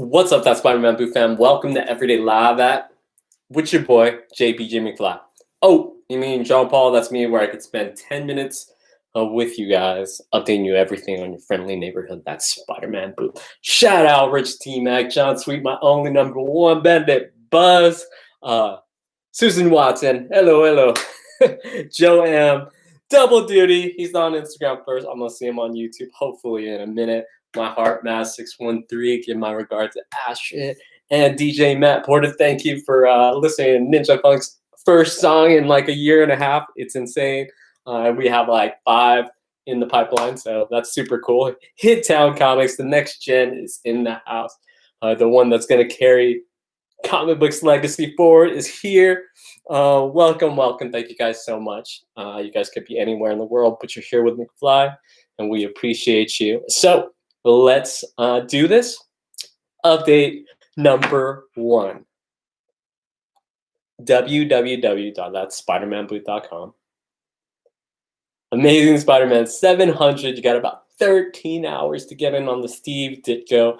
What's up, that Spider-Man Boo fam? Welcome to Everyday Live at with your boy, JPG Mcfly. Oh, you mean John Paul? That's me, where I could spend 10 minutes with you guys, updating you everything on your friendly neighborhood. That's Spider-Man Boo. Shout out Rich T-Mac, John Sweet, my only #1, Bandit Buzz, Susan Watson, hello, Joe M, Double Duty. He's on Instagram first. I'm going to see him on YouTube, hopefully in a minute. My Heart Mass 613, give my regards to Astrid and DJ Matt Porter. Thank you for listening to Ninja Funk's first song in like a year and a half. It's insane. We have like 5 in the pipeline, so that's super cool. Hit Town Comics, the next gen is in the house. The one that's going to carry comic books legacy forward is here. Welcome. Thank you guys so much. You guys could be anywhere in the world, but you're here with McFly, and we appreciate you. So let's do this. Update number 1. www.spidermanbooth.com. Amazing Spider-Man 700. You got about 13 hours to get in on the Steve Ditko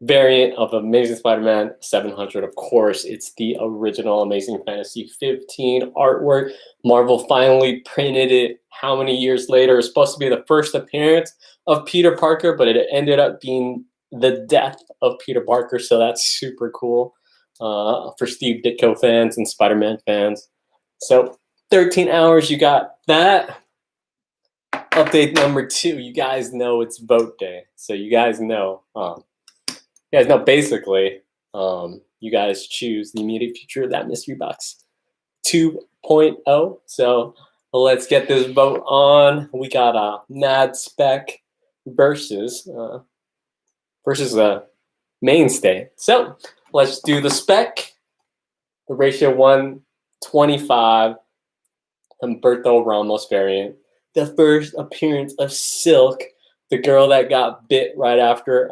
variant of Amazing Spider-Man 700. Of course, it's the original Amazing Fantasy 15 artwork. Marvel finally printed it how many years later? It's supposed to be the first appearance of Peter Parker, but it ended up being the death of Peter Parker, so that's super cool for Steve Ditko fans and Spider-Man fans. So 13 hours, you got that. Update number 2, you guys know it's vote day, so you guys know basically, you guys choose the immediate future of that mystery box 2.0. So let's get this vote on. We got a Mad Spec versus a mainstay. So let's do the spec. The ratio 125. Humberto Ramos variant. The first appearance of Silk, the girl that got bit right after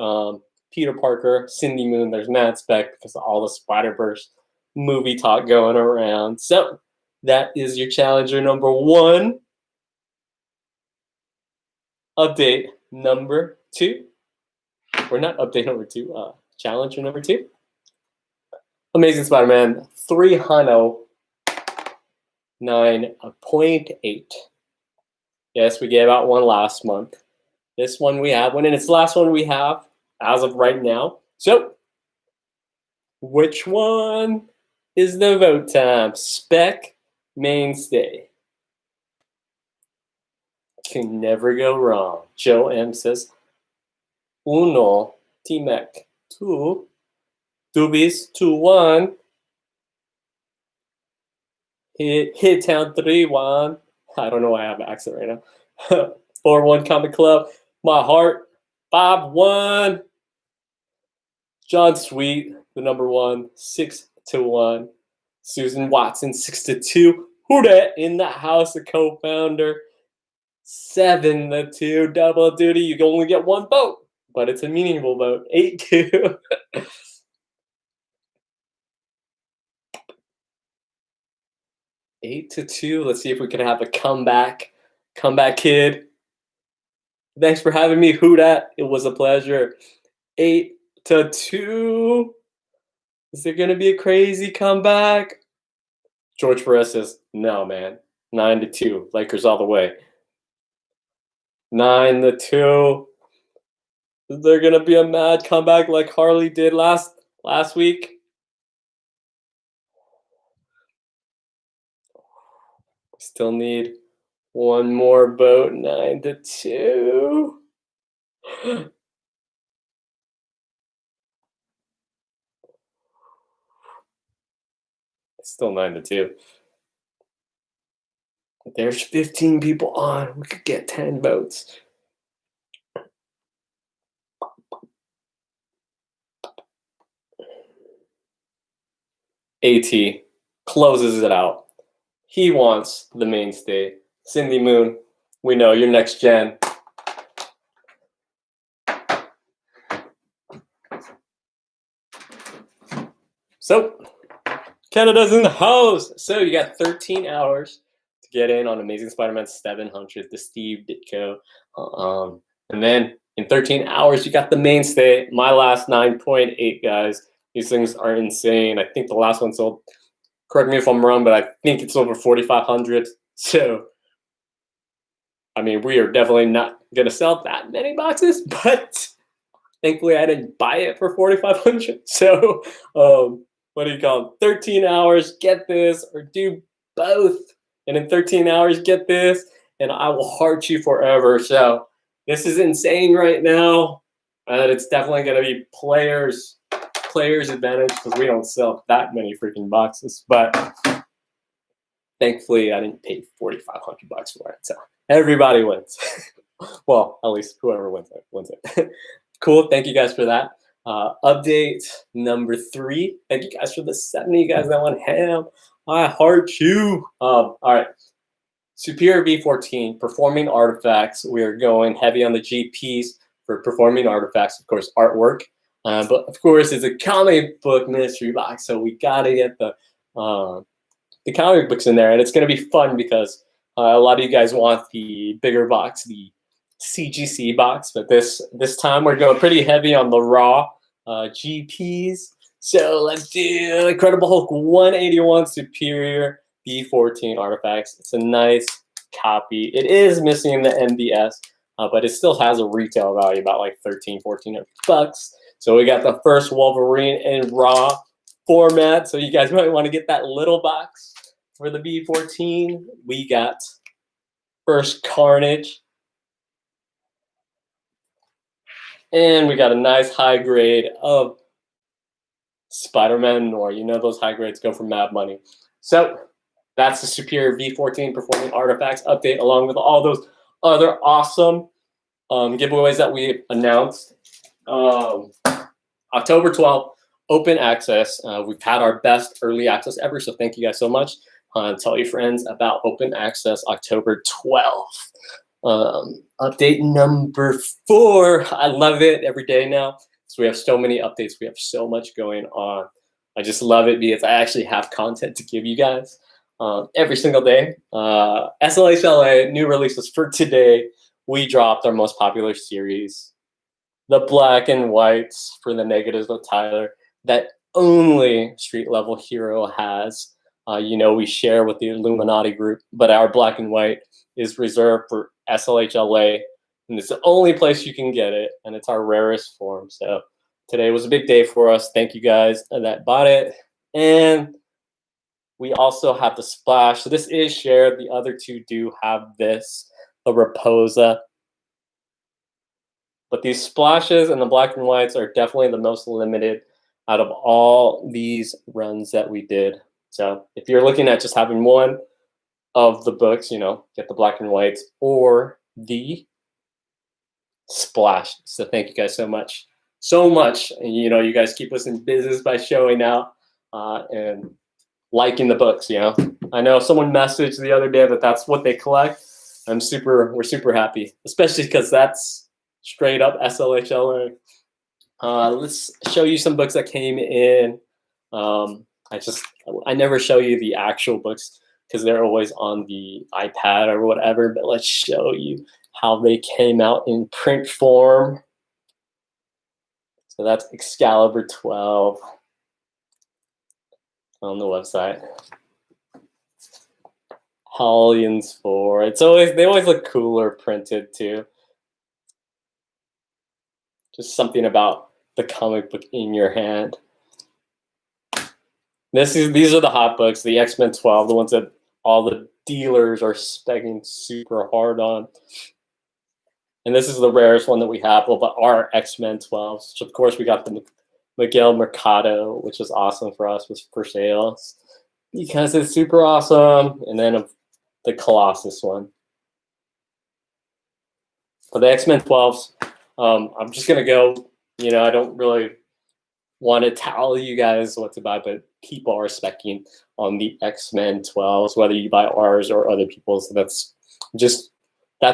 Peter Parker, Cindy Moon. There's Mad Spec because of all the Spider-Verse movie talk going around. So that is your challenger number 1. Update number 2. Or not update number 2. Challenger number 2. Amazing Spider-Man 309.8. Yes, we gave out one last month. This one we have one, and it's the last one we have as of right now. So, which one is the vote time? Spec, mainstay. Can never go wrong. Joe M says, 1, T-Mac, 2, Doobies, 2-1. Hit Town 3-1. I don't know why I have an accent right now. 4-1 Comic Club. My Heart 5-1. John Sweet, the number 1, 6-1. Susan Watson 6-2. Who dat in the house, the co-founder 7-2. Double Duty. You can only get 1 vote, but it's a meaningful vote. 8-2. 8-2. Let's see if we can have a comeback. Comeback kid. Thanks for having me, Who dat? It was a pleasure. 8-2. Is there gonna be a crazy comeback? George Perez says, no, man. 9-2. Lakers all the way. 9-2. Is there gonna be a mad comeback like Harley did last week? Still need 1 more vote. 9-2. Still 9-2. There's 15 people on. We could get 10 votes. AT closes it out. He wants the mainstay. Cindy Moon, we know you're next gen. So, Canada's in the house. So you got 13 hours to get in on Amazing Spider-Man 700, the Steve Ditko. And then In 13 hours, you got the mainstay. My last 9.8, guys. These things are insane. I think the last one sold, correct me if I'm wrong, but I think it's over 4,500. So, I mean, we are definitely not going to sell that many boxes, but thankfully I didn't buy it for 4,500. So, what do you call it? 13 hours, get this, or do both. And in 13 hours, get this, and I will heart you forever. So, this is insane right now. And it's definitely going to be players' advantage because we don't sell that many freaking boxes. But thankfully, I didn't pay 4,500 bucks for it. So everybody wins. Well, at least whoever wins it. Cool. Thank you guys for that. Update number 3. Thank you guys for the 70 guys that went ham. I heart you. All right. Superior v14, performing artifacts. We are going heavy on the GPs for performing artifacts, of course, artwork. But of course, it's a comic book mystery box, so we gotta get the comic books in there, and it's gonna be fun because a lot of you guys want the bigger box, the CGC box, but this time we're going pretty heavy on the raw GPs. So let's do Incredible Hulk 181 Superior v14 artifacts. It's a nice copy. It is missing the MBS, but it still has a retail value about like 13-14 bucks. So we got the first Wolverine in raw format. So you guys might want to get that little box for the v14. We got first Carnage. And we got a nice high grade of SpiderMan, or you know those high grades go for mad money. So that's the Superior v14 performing artifacts update, along with all those other awesome giveaways that we announced. October 12th, open access. We've had our best early access ever, so thank you guys so much. Tell your friends about open access October 12th. Update number 4. I love it every day now. So we have so many updates. We have so much going on. I just love it because I actually have content to give you guys every single day. SLHLA new releases for today. We dropped our most popular series, the black and whites for the negatives of Tyler, that only street level hero has. You know, we share with the Illuminati group, but our black and white is reserved for SLHLA, and it's the only place you can get it, and it's our rarest form. So today was a big day for us. Thank you guys that bought it. And we also have the splash. So this is shared. The other two do have this, the Raposa. But these splashes and the black and whites are definitely the most limited out of all these runs that we did. So if you're looking at just having one of the books, you know, get the black and whites or the splash. So thank you guys so much. So much. And, you know, you guys keep us in business by showing out and liking the books, you know. I know someone messaged the other day that that's what they collect. We're super happy, especially because that's straight up SLHLA. Let's show you some books that came in. I never show you the actual books because they're always on the iPad or whatever, but let's show you how they came out in print form. So that's Excalibur 12 on the website. Hellions 4. They always look cooler printed too. Just something about the comic book in your hand. These are the hot books, the X-Men 12, the ones that all the dealers are speccing super hard on. And this is the rarest one that we have, but our X-Men 12s. So of course, we got the Miguel Mercado, which is awesome for us, was for sales because it's super awesome. And then the Colossus one. For the X-Men 12s, I'm just going to go, you know, I don't really want to tell you guys what to buy, but people are speccing on the X-Men 12s, whether you buy ours or other people's. That's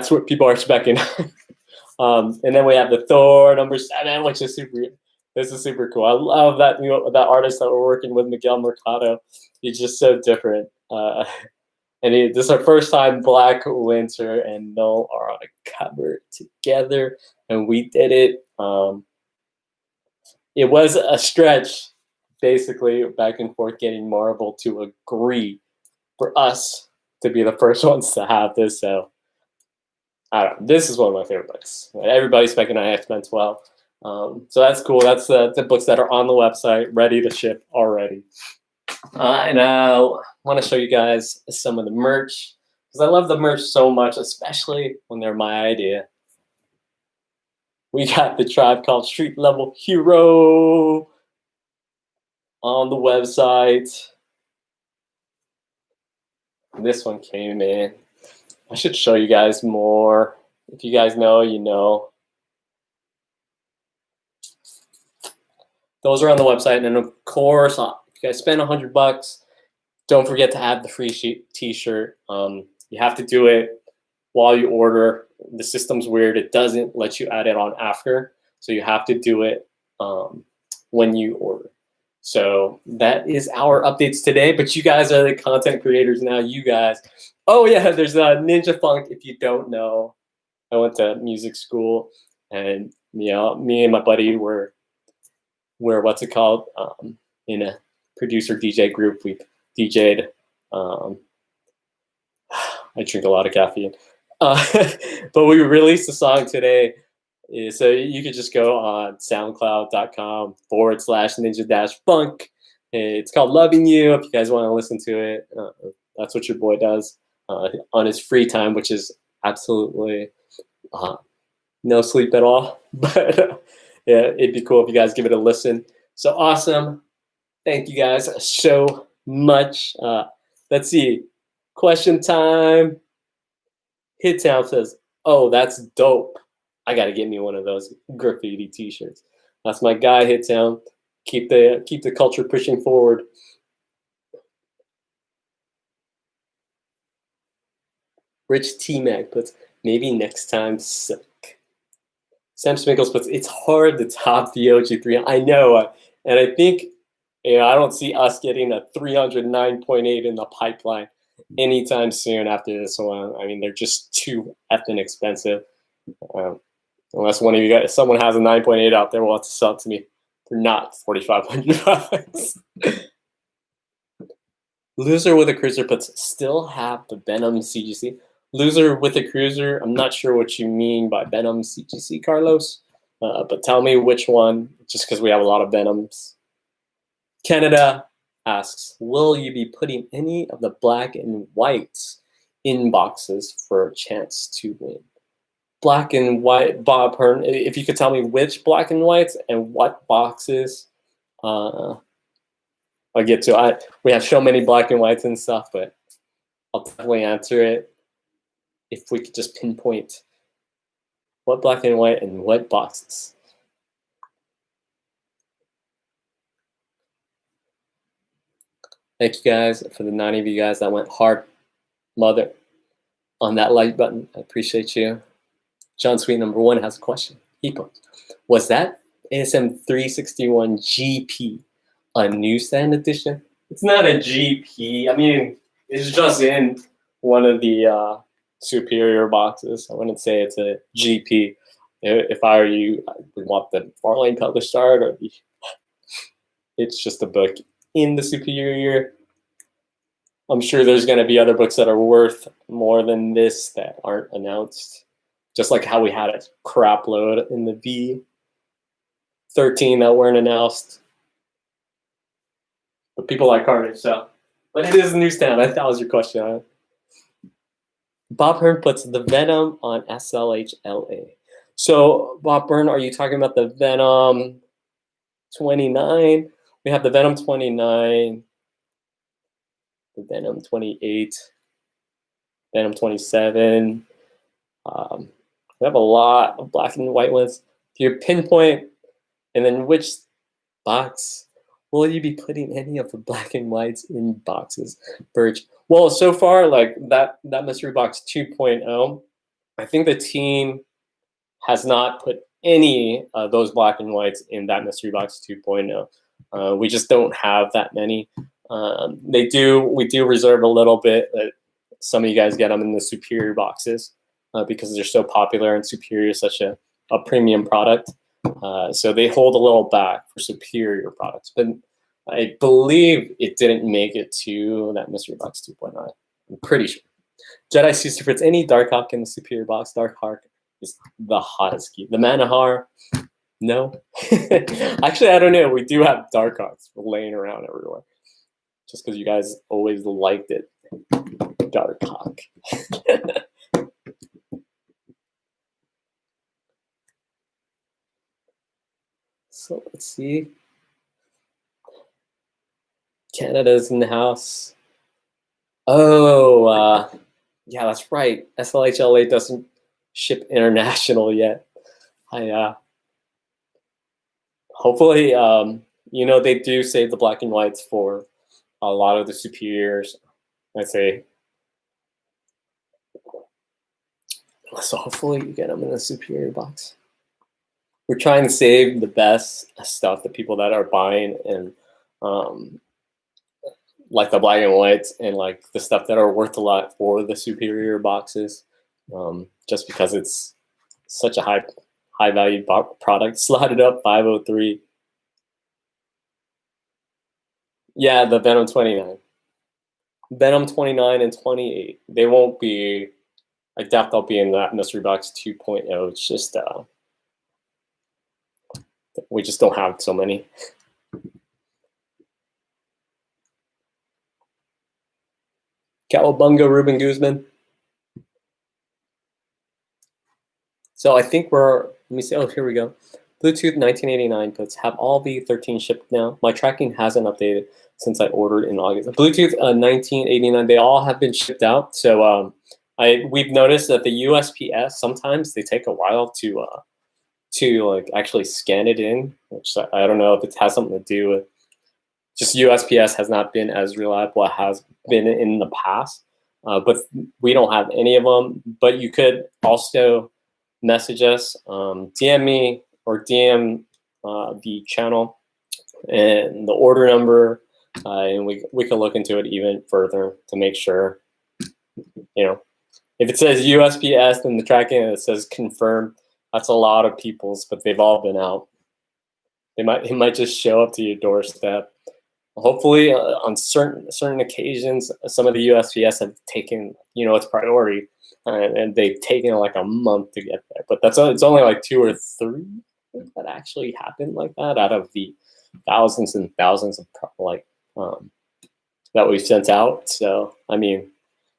what people are speccing. And then we have the Thor number 7, which is super cool. I love that that artist that we're working with, Miguel Mercado. He's just so different. And this is our first time Black Winter and Null are on a cover together. and we did it. It was a stretch, basically, back and forth getting Marvel to agree for us to be the first ones to have this. So I don't know. This is one of my favorite books. Everybody's specking on X-Men 12. So that's cool. That's the books that are on the website, ready to ship already. And I want to show you guys some of the merch, because I love the merch so much, especially when they're my idea. We got the Tribe Called Street Level Hero on the website. This one came in. I should show you guys more. If you guys know, you know. Those are on the website. And then, of course, if you guys spend $100, don't forget to add the free t-shirt. You have to do it while you order. The system's weird. It doesn't let you add it on after. So you have to do it when you order. So that is our updates today. But you guys are the content creators now. You guys. Oh, yeah, there's a Ninja Funk. If you don't know, I went to music school. And me and my buddy were what's it called? In a producer DJ group. We DJ'd. I drink a lot of caffeine. But we released a song today. So you could just go on soundcloud.com/ninja-funk. It's called Loving You. If you guys want to listen to it, that's what your boy does on his free time, which is absolutely no sleep at all. But yeah, it'd be cool if you guys give it a listen. So awesome. Thank you guys so much. Let's see. Question time. Hittown says, "Oh, that's dope. I gotta get me one of those graffiti t-shirts." That's my guy, Hittown. Keep the culture pushing forward. Rich T-Mac puts, "Maybe next time, Silk." Sam Sminkles puts, "It's hard to top the OG3. I know, and I think I don't see us getting a 309.8 in the pipeline anytime soon after this one. I mean, they're just too effing expensive. Unless one of you guys, someone has a 9.8 out there, wants to sell it to me for not $4,500. Loser with a Cruiser puts, "Still have the Venom CGC." Loser with a Cruiser, I'm not sure what you mean by Venom CGC, Carlos. But tell me which one, just because we have a lot of Venoms. Canada asks, "Will you be putting any of the black and whites in boxes for a chance to win?" Black and white, Bob Hearn, if you could tell me which black and whites and what boxes, I'll get to. We have so many black and whites and stuff, but I'll definitely answer it if we could just pinpoint what black and white and what boxes. Thank you guys for the 90 of you guys that went hard, mother, on that like button. I appreciate you. John Sweet #1 has a question. He puts, "Was that ASM 361 GP a newsstand edition?" It's not a GP. I mean, it's just in one of the superior boxes. I wouldn't say it's a GP. If I were you, I would want the Farlane published art, or it's just a book in the superior. I'm sure there's going to be other books that are worth more than this that aren't announced. Just like how we had a crap load in the V13 that weren't announced. But people like Carnage, so. But it is a newsstand. That was your question. Bob Hearn puts the Venom on SLHLA. So, Bob Hearn, are you talking about the Venom 29? We have the Venom 29, the Venom 28, Venom 27. We have a lot of black and white ones. If you pinpoint, and then which box, will you be putting any of the black and whites in boxes, Birch? Well, so far, like that mystery box 2.0, I think the team has not put any of those black and whites in that mystery box 2.0. We just don't have that many. We do reserve a little bit. Some of you guys get them in the superior boxes because they're so popular, and superior is such a a premium product. So they hold a little back for superior products. But I believe it didn't make it to that mystery box 2.9. I'm pretty sure. Jedi Sea Secrets, any Darkhawk in the superior box. Darkhawk is the hottest key. The Manahar, no. Actually, I don't know. We do have Darkhawks laying around everywhere. Just because you guys always liked it. Darkhawk. So let's see. Canada's in the house. Oh, yeah, that's right. SLHLA doesn't ship international yet. Hopefully, you know, they do save the black and whites for a lot of the superiors. I'd say. So hopefully you get them in the superior box. We're trying to save the best stuff, the people that are buying, and like the black and whites and like the stuff that are worth a lot for the superior boxes, just because it's such a high value product. Slotted up 503. Yeah, the Venom 29. Venom 29 and 28. They won't be, I doubt they'll be in that mystery box 2.0. It's just, we just don't have so many. Cowabunga, Ruben Guzman. So I think we're, let me see, oh, here we go. Bluetooth 1989 puts have all V13 shipped now. My tracking hasn't updated since I ordered in August. Bluetooth 1989, they all have been shipped out. So we've noticed that the USPS, sometimes they take a while to like actually scan it in, which I don't know if it has something to do with just USPS has not been as reliable as it has been in the past. But we don't have any of them. But you could also message us, DM me or DM the channel and the order number, and we can look into it even further to make sure, you know, if it says USPS and the tracking and it says confirm, that's a lot of people's, but they've all been out. It might just show up to your doorstep. Hopefully, on certain occasions, some of the USPS have taken, you know, its priority, and they've taken like a month to get there. But it's only like 2 or 3 that actually happened like that out of the thousands and thousands of like that we've sent out. So I mean,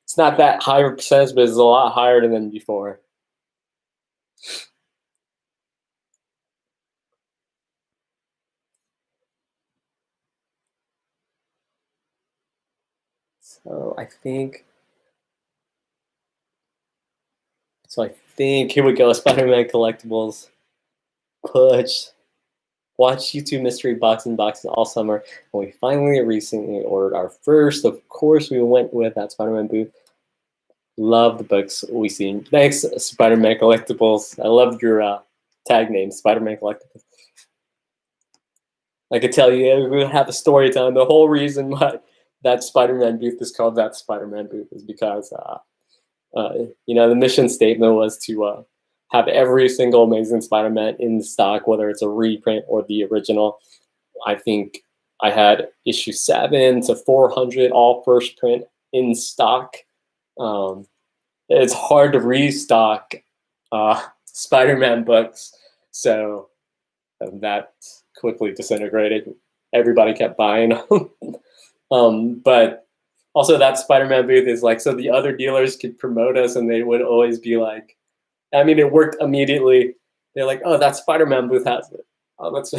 it's not that high of a percentage, but it's a lot higher than before. So I think here we go. SpiderMan collectibles. Push. Watch YouTube mystery boxes all summer, and we finally recently ordered our first. Of course, we went with that SpiderMan booth. Love the books we seen. Thanks, SpiderMan collectibles. I loved your tag name, SpiderMan collectibles. I could tell you, we would have a story time. The whole reason why that SpiderMan booth is called that SpiderMan booth is because, you know, the mission statement was to have every single Amazing Spider-Man in stock, whether it's a reprint or the original. I think I had issue 7 to 400, all first print in stock. It's hard to restock Spider-Man books, so that quickly disintegrated. Everybody kept buying them. But also that Spider-Man booth is like, so the other dealers could promote us, and they would always be like, I mean, it worked immediately. They're like, oh, that Spider-Man booth has it. Oh, that's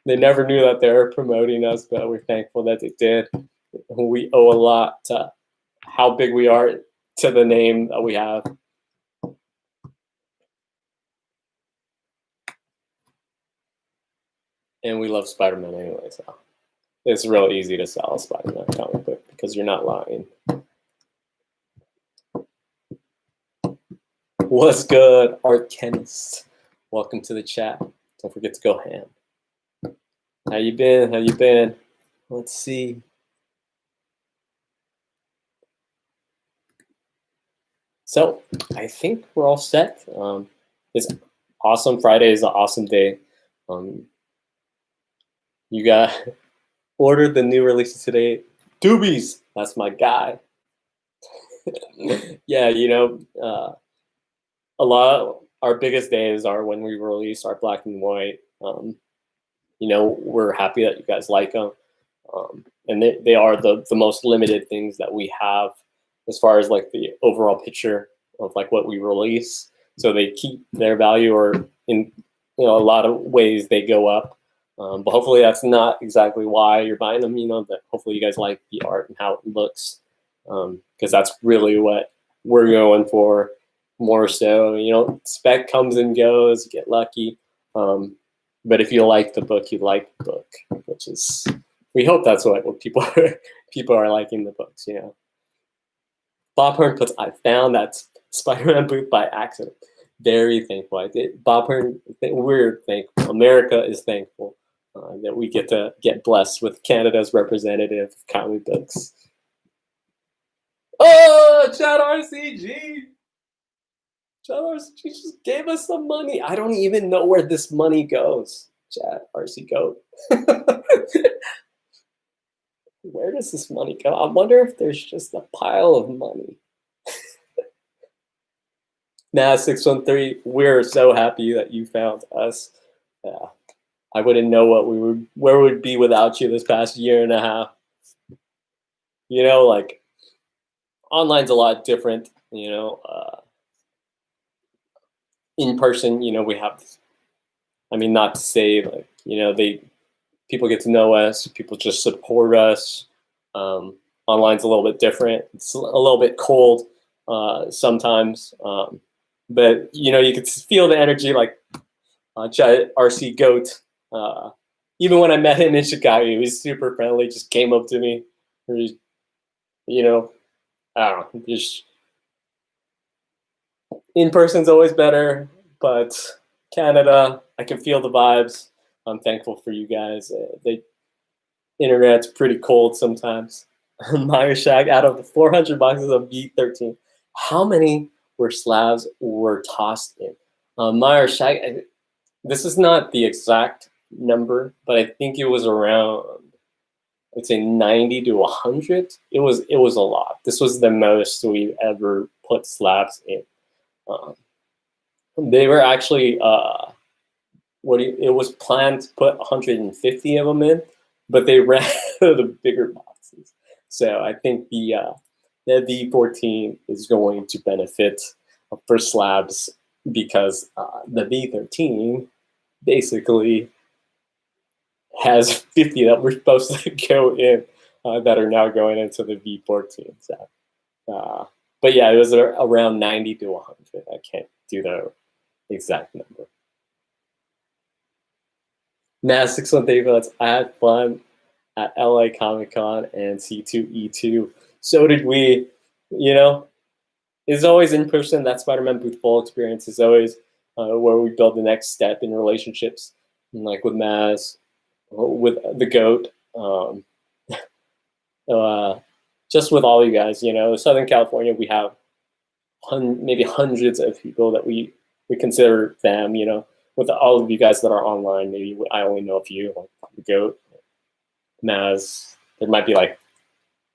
they never knew that they were promoting us, but we're thankful that they did. We owe a lot to how big we are to the name that we have. And we love Spider-Man anyway, so it's real easy to sell a Spider-Man comic book because you're not lying. What's good, Art Chemist? Welcome to the chat. Don't forget to go ham. How you been? How you been? Let's see. So I think we're all set. It's awesome. Friday is an awesome day. You got ordered the new releases today. Doobies, that's my guy. Yeah, you know, a lot of our biggest days are when we release our black and white. You know, we're happy that you guys like them. And they are the most limited things that we have as far as like the overall picture of like what we release. So they keep their value, or in a lot of ways they go up. But hopefully that's not exactly why you're buying them. You know, that hopefully you guys like the art and how it looks, because that's really what we're going for more so. You know, spec comes and goes, you get lucky. But if you like the book, you like the book, which is, we hope that's what people are liking the books, you know. Bob Hearn puts, I found that Spider-Man boot by accident. Very thankful. I did. Bob Hearn, we're thankful. America is thankful that we get blessed with Canada's representative of comic books. Oh, Chad RCG! Chad RCG just gave us some money. I don't even know where this money goes. Chad RC Goat. Where does this money go? I wonder if there's just a pile of money. Nah, 613, we're so happy that you found us. Yeah, I wouldn't know where we'd be without you this past year and a half. You know, like, online's a lot different, you know. In person, you know, we have, I mean, not to say, like, you know, people get to know us, people just support us. Online's a little bit different. It's a little bit cold sometimes, but you know, you could feel the energy. Like RC Goat, even when I met him in Chicago, he was super friendly. Just came up to me, you know, I don't know, just in person's always better, but Canada, I can feel the vibes. I'm thankful for you guys. The internet's pretty cold sometimes. Meyer Shag, out of the 400 boxes of V13, how many slabs were tossed in? Meyer Shag, this is not the exact number, but I think it was around, I'd say 90 to 100. It was a lot. This was the most we've ever put slabs in. They were actually it was planned to put 150 of them in, but they ran out of the bigger boxes. So I think the V14 is going to benefit for slabs, because the V13 basically has 50 that were supposed to go in that are now going into the V14. So, but yeah, it was around 90 to 100. I can't do the exact number. Nah, 613, I had fun at LA Comic Con and C2E2. So did we. You know, it's always in person. That Spider-Man booth full experience is always where we build the next step in relationships, and like with Maz, with the Goat, just with all you guys. You know, Southern California, we have maybe hundreds of people that we consider them. You know, with all of you guys that are online, maybe I only know a few, like the Goat, Maz. There might be like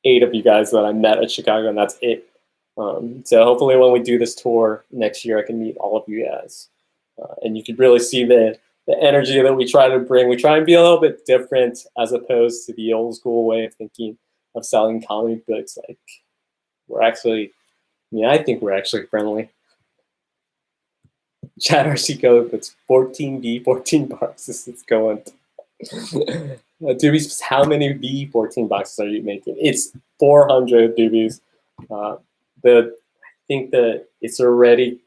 8 of you guys that I met at Chicago, and that's it. So hopefully when we do this tour next year, I can meet all of you guys. And you can really see the energy that we try to bring. We try and be a little bit different as opposed to the old school way of thinking of selling comic books. Like, we're actually, I think we're actually friendly. Chad RC Code, it's 14B, 14 boxes. It's going. Doobies, how many V14 boxes are you making? It's 400 Doobies. I think that it's already,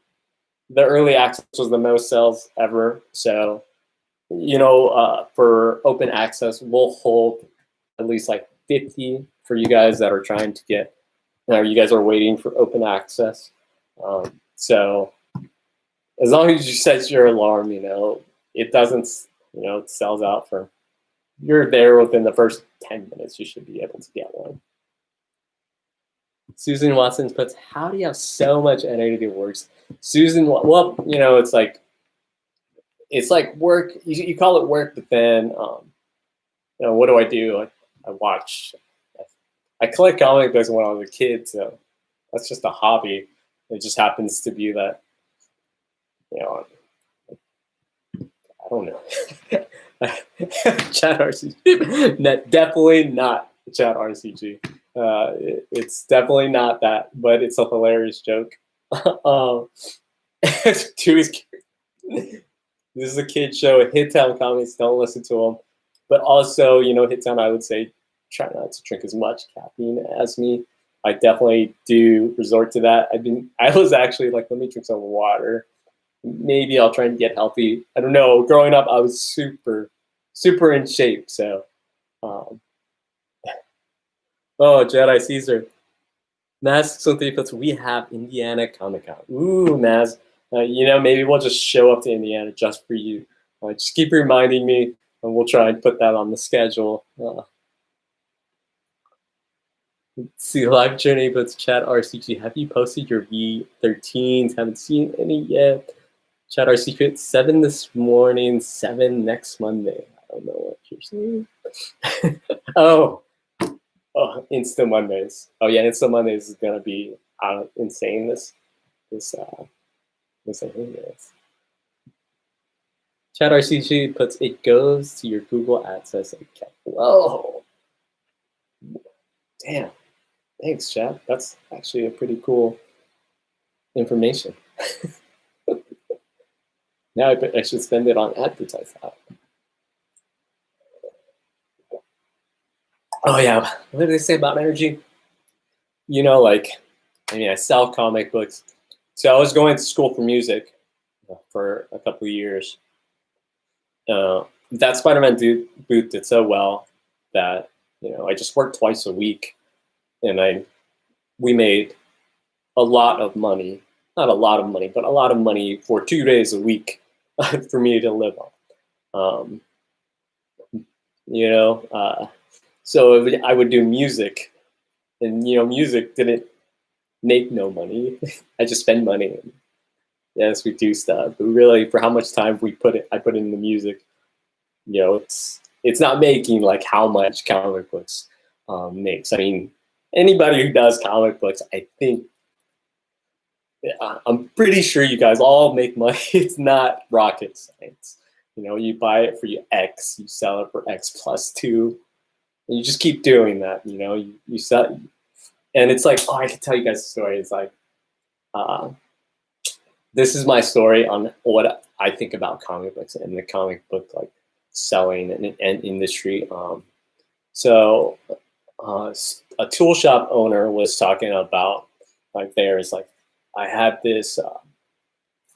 the early access was the most sales ever. So, you know, for open access, we'll hold at least like 50 for you guys that are trying to get, you guys are waiting for open access. So as long as you set your alarm, you know, it doesn't, you know, it sells out for, you're there within the first 10 minutes, you should be able to get one. Susan Watson puts, how do you have so much edited works? Susan, well, you know, it's like it's like work. You call it work, but then what do? I watch. I collect comic books when I was a kid, so that's just a hobby. It just happens to be that I don't know. Chat RCG. Definitely not Chat RCG. It's definitely not that, but it's a hilarious joke. To his, this is a kid show. Hittown comics, don't listen to them. But also, Hittown, I would say, try not to drink as much caffeine as me. I definitely do resort to that. I was actually like, let me drink some water. Maybe I'll try and get healthy. I don't know. Growing up, I was super, super in shape. So, oh, Jedi Caesar. Maz, something because we have Indiana Comic Con. Ooh, Maz. Maybe we'll just show up to Indiana just for you. Just keep reminding me, and we'll try and put that on the schedule. Let's see, live journey, but chat RCG. Have you posted your V13s? Haven't seen any yet. Chat RCG, 7 this morning, 7 next Monday. I don't know what you're saying. Oh, InstaMondays. Oh yeah, InstaMondays is gonna be insane. This I think it is. Chat RCG puts it goes to your Google Access account. Whoa, damn. Thanks, chat. That's actually a pretty cool information. Now I should spend it on advertising. Oh yeah, what did they say about energy? I sell comic books. So I was going to school for music for a couple of years. That SpiderMan booth did so well that I just worked twice a week, and we made a lot of money. Not a lot of money, but a lot of money for 2 days a week for me to live on. So I would do music, and music didn't make no money. I just spend money. And yes, we do stuff, but really, for how much time I put in the music, it's not making like how much comic books makes. I mean, anybody who does comic books, I think, I'm pretty sure you guys all make money. It's not rocket science. You buy it for your X, you sell it for X plus 2, and you just keep doing that. You sell, and it's like, I can tell you guys a story. It's like, this is my story on what I think about comic books and the comic book selling and industry. So a tool shop owner was talking about I had this.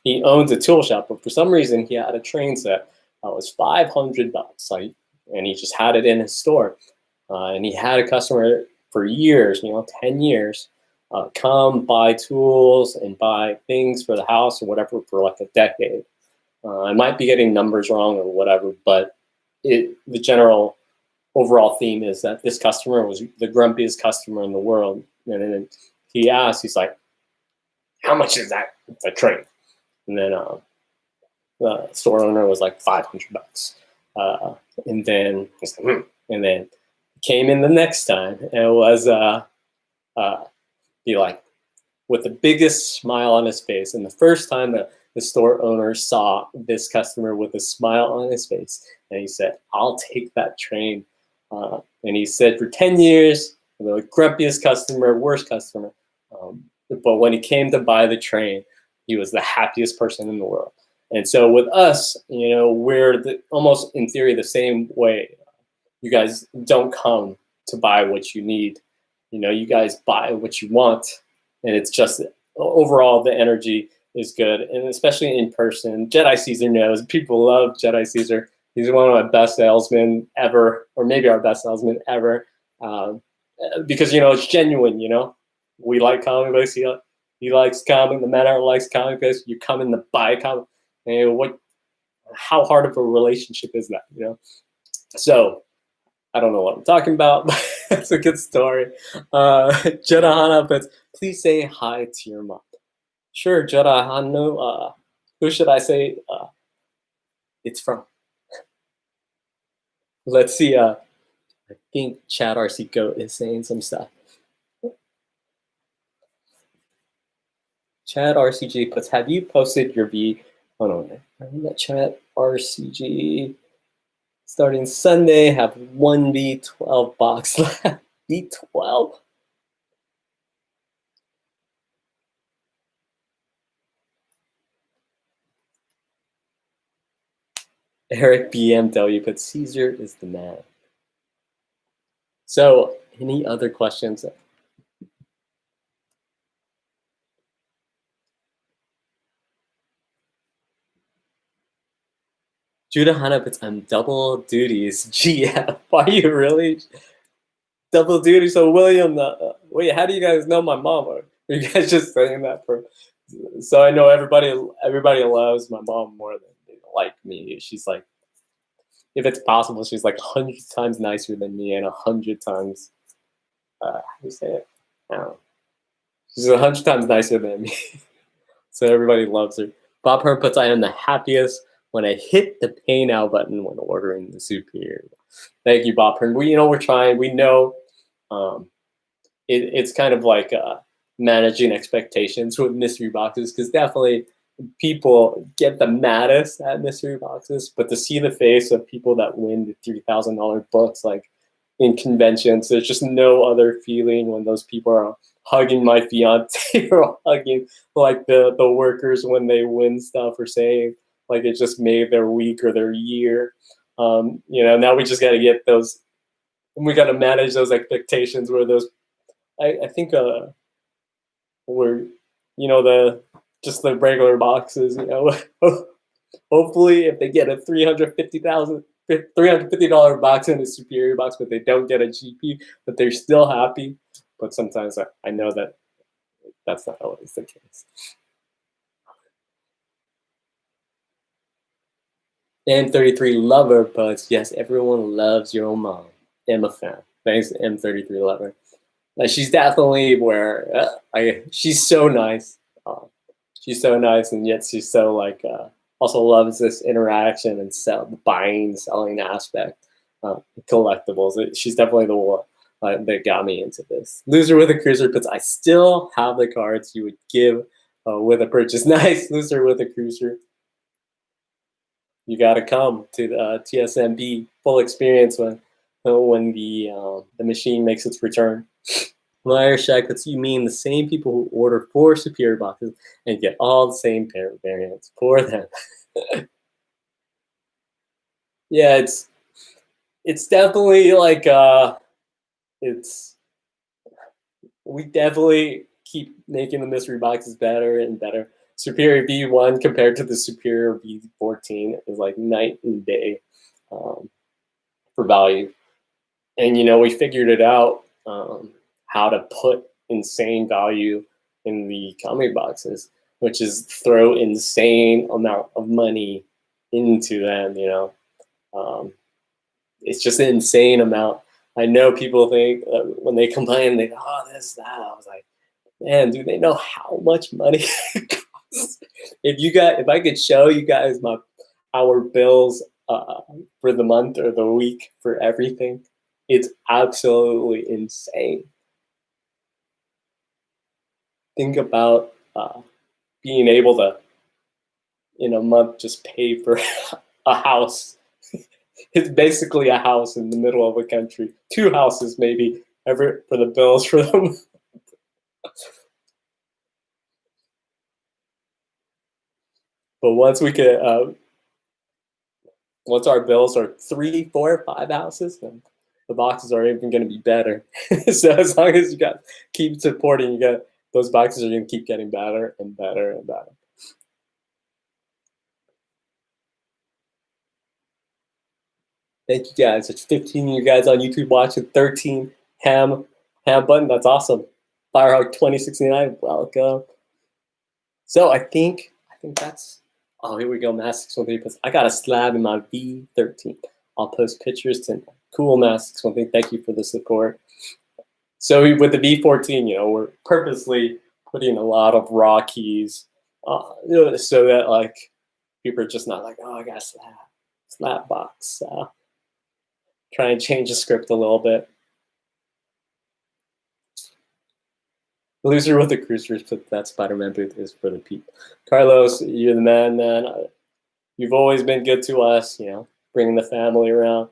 He owns a tool shop, but for some reason he had a train set that was $500. And he just had it in his store, and he had a customer for years, 10 years. Come buy tools and buy things for the house or whatever for like a decade. I might be getting numbers wrong or whatever, but the general overall theme is that this customer was the grumpiest customer in the world. And then he asked, he's like, how much is that a train? And then the store owner was like $500. And then he's like, and then came in the next time, and it was be like with the biggest smile on his face. And the first time that the store owner saw this customer with a smile on his face, and he said, I'll take that train. And he said for 10 years, the grumpiest customer, worst customer. But when he came to buy the train, he was the happiest person in the world. And so with us, we're almost in theory the same way. You guys don't come to buy what you need. You guys buy what you want. And it's just overall the energy is good. And especially in person. Jedi Caesar knows. People love Jedi Caesar. He's one of my best salesmen ever, or maybe our best salesman ever. Because, it's genuine, We like comic books. He likes comic. The man likes comic books. You come in to buy a comic. And how hard of a relationship is that, So I don't know what I'm talking about, but it's a good story. Jedi Hana, but please say hi to your mom. Sure, Jedi Hanu. Who should I say? it's from. Let's see. I think Chad RC Goat is saying some stuff. Chad RCG puts, have you posted your V? Hold on, I'm that Chad RCG. Starting Sunday, have one V12 box left. V12. Eric BMW puts, Caesar is the man. So, any other questions? Judah Hanna puts, I'm double duties. GF, are you really? Double duty. So William, wait, how do you guys know my mom? Or are you guys just saying that for? So I know everybody loves my mom more than they like me. She's like, if it's possible, she's like 100 times nicer than me and 100 times, how do you say it? I don't know. She's 100 times nicer than me. So everybody loves her. Bob Hearn puts, I am the happiest when I hit the pay now button when ordering the Superior. Thank you, Bob Hearn. We're trying. We know it's kind of like managing expectations with mystery boxes, because definitely people get the maddest at mystery boxes, but to see the face of people that win the $3,000 books, like in conventions, there's just no other feeling when those people are hugging my fiance or hugging like the workers when they win stuff, or saying like it just made their week or their year. Now we just got to get those, and we got to manage those expectations where those, I think we're, just the regular boxes, hopefully if they get a $350 box in a Superior box, but they don't get a GP, but they're still happy. But sometimes I know that that's not always the case. M33 Lover, but yes, everyone loves your own mom. Emma fan. Thanks, M33 Lover. She's definitely where she's so nice. She's so nice, and yet she's so like also loves this interaction and the buying, selling aspect, collectibles. She's definitely the one that got me into this. Loser with a Cruiser puts, I still have the cards you would give with a purchase. Nice, Loser with a Cruiser. You got to come to the TSMB full experience when the machine makes its return. Liar Shack, that's you mean the same people who order 4 Superior boxes and get all the same pair of variants for them. Yeah, it's definitely like we definitely keep making the mystery boxes better and better. Superior V1 compared to the Superior V14 is like night and day for value. And we figured it out, how to put insane value in the comic boxes, which is throw insane amount of money into them. It's just an insane amount. I know people think when they complain, they go, oh, this, that. I was like, man, do they know how much money it costs? If I could show you guys our bills for the month or the week for everything, it's absolutely insane. Think about being able to, in a month, just pay for a house. It's basically a house in the middle of a country. 2 houses maybe for the bills for them. But once we get, once our bills are 3, 4, 5 houses, then the boxes are even going to be better. So as long as you keep supporting, those boxes are going to keep getting better and better and better. Thank you guys. It's 15 of you guys on YouTube watching. 13 ham button. That's awesome. Fireheart 2069. Welcome. So I think that's. Oh, here we go. Mass 613. I got a slab in my V13. I'll post pictures to cool Mass 613. Thank you for the support. So with the V14, we're purposely putting a lot of raw keys, so that like people are just not like, oh, I got a slab. Slapbox. Try and change the script a little bit. Loser with the cruisers, but that SpiderMan booth is for the people. Carlos, you're the man, man. You've always been good to us, you know, bringing the family around.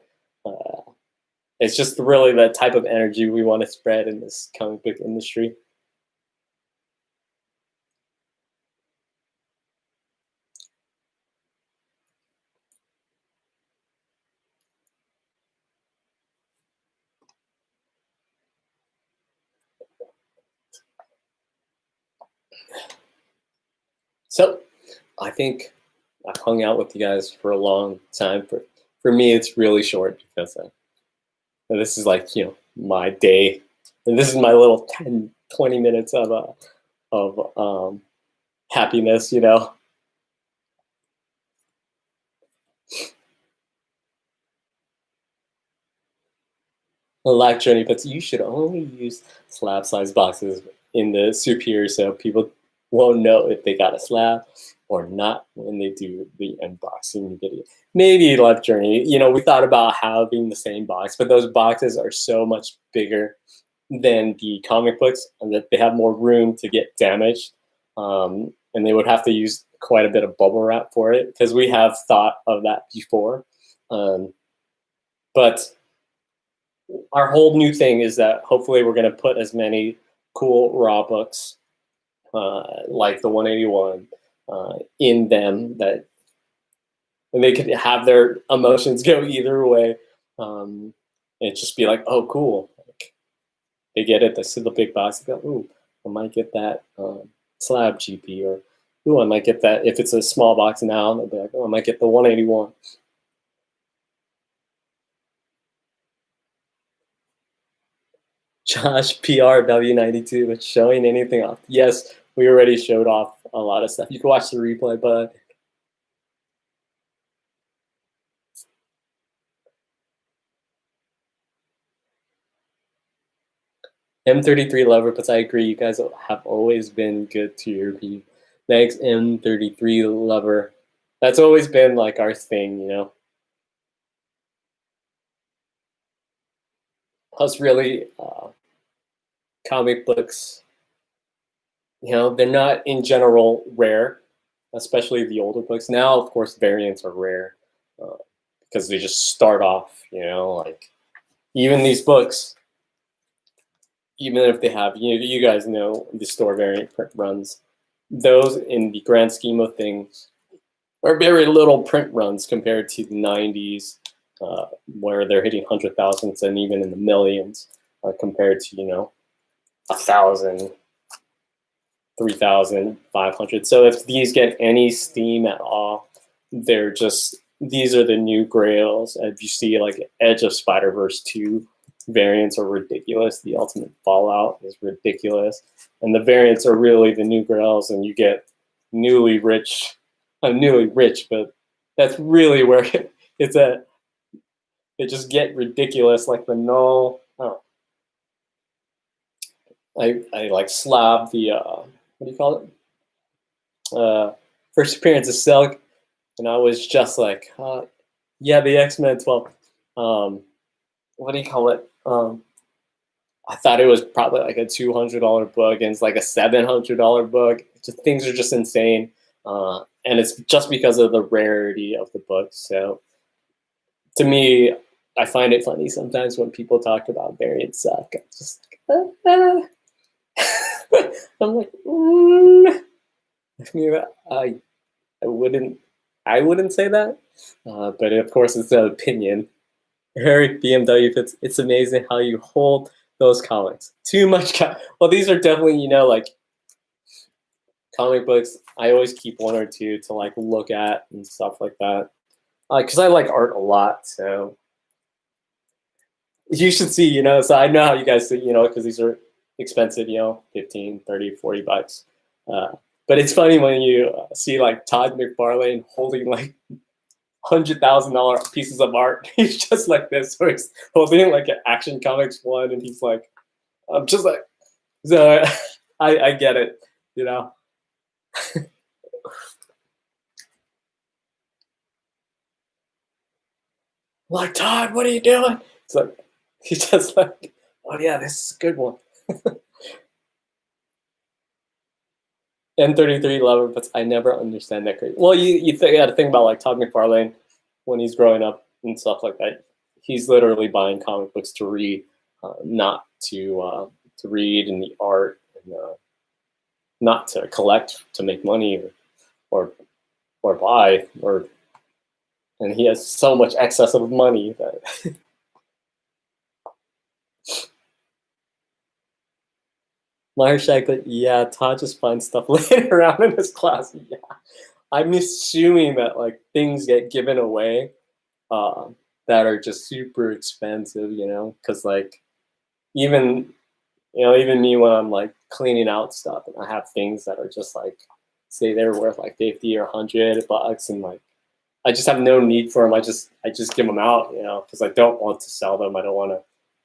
It's just really the type of energy we want to spread in this comic book industry. So I think I've hung out with you guys for a long time. For me, it's really short because this is like, you know, my day. And this is my little 10, 20 minutes of happiness, you know. A life journey, but you should only use slab size boxes in the superior so people won't know if they got a slab or not when they do the unboxing video. Maybe life journey, you know, we thought about having the same box, but those boxes are so much bigger than the comic books and that they have more room to get damaged. And they would have to use quite a bit of bubble wrap for it because we have thought of that before. But our whole new thing is that hopefully we're going to put as many cool raw books like the 181 in them that and they could have their emotions go either way. And just be like, oh, cool. Like, they get it. They see the big box. They go, ooh, I might get that slab GP, or ooh, I might get that. If it's a small box now, they'll be like, oh, I might get the 181. Josh PR W92, it's showing anything off. Yes, we already showed off a lot of stuff. You can watch the replay, but M33 lover, but I agree, you guys have always been good to your people. Thanks, M33 lover. That's always been like our thing, you know. Plus, really, comic books, you know, they're not in general rare, especially the older books. Now, of course, variants are rare because they just start off, you know, like even these books, even if they have, you guys know the store variant print runs, those in the grand scheme of things are very little print runs compared to the 90s, where they're hitting 100,000s and even in the millions, compared to, you know, 1,000, 3,500. So if these get any steam at all, they're just, these are the new grails. If you see like Edge of Spider-Verse 2 variants are ridiculous. The Ultimate Fallout is ridiculous. And the variants are really the new grails, and you get newly rich, but that's really where it's at. They just get ridiculous, like the null. Oh, I like slab the what do you call it? First appearance of Silk, and I was just like, yeah, the X-Men 12. What do you call it? I thought it was probably like a $200 book, and it's like a $700 book. Just, things are just insane, and it's just because of the rarity of the book. So, to me, I find it funny sometimes when people talk about variants suck. I'm just like, I'm like, I wouldn't say that, but of course it's an opinion. Eric BMW, it's amazing how you hold those comics. Too much. Well, these are definitely, you know, like comic books. I always keep one or two to like look at and stuff like that, because I like art a lot. So you should see, you know. So I know how you guys see, you know, because these are expensive, you know, 15, 30, 40 bucks. But it's funny when you see like Todd McFarlane holding like $100,000 pieces of art. He's just like this, so he's holding like an Action Comics one, and he's like, I'm just like, so I get it, you know. like, Todd, what are you doing? It's like, he's just like, oh yeah, this is a good one. N33 lover, but I never understand that crazy. Well, you got to think about like Todd McFarlane when he's growing up and stuff like that. He's literally buying comic books to read, not to read in the art, and not to collect to make money or or buy or. And he has so much excess of money that. Marshak, yeah, Todd just finds stuff laying around in his class. Yeah, I'm assuming that like things get given away that are just super expensive, because like even even me when I'm like cleaning out stuff and I have things that are just like say they're worth like 50 or $100 and like I just have no need for them. I just give them out, because I don't want to sell them. I don't want to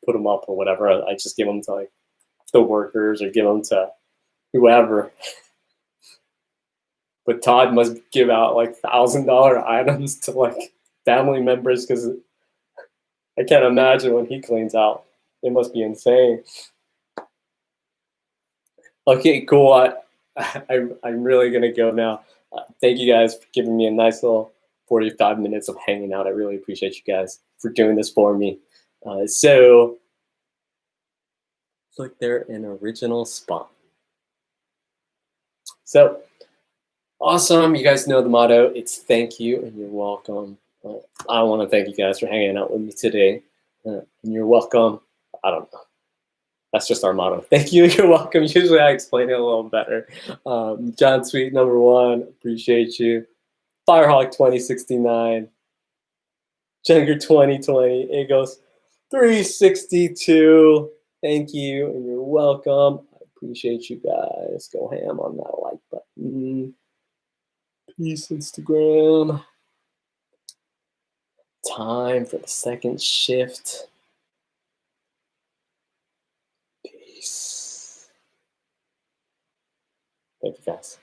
put them up or whatever. I just give them to like the workers or give them to whoever. But Todd must give out like $1,000 items to like family members because I can't imagine when he cleans out. It must be insane. Okay, cool. I'm really gonna go now. Thank you guys for giving me a nice little 45 minutes of hanging out. I really appreciate you guys for doing this for me. So, look, they're an original spawn. So, awesome. You guys know the motto. It's thank you and you're welcome. I want to thank you guys for hanging out with me today. And you're welcome. I don't know. That's just our motto. Thank you. You're welcome. Usually I explain it a little better. John Sweet, number 1. Appreciate you. Fireheart 2069. Jenker 2020. It goes 362. Thank you and you're welcome. I appreciate you guys. Go ham on that like button. Peace, Instagram. Time for the second shift. Peace. Thank you guys.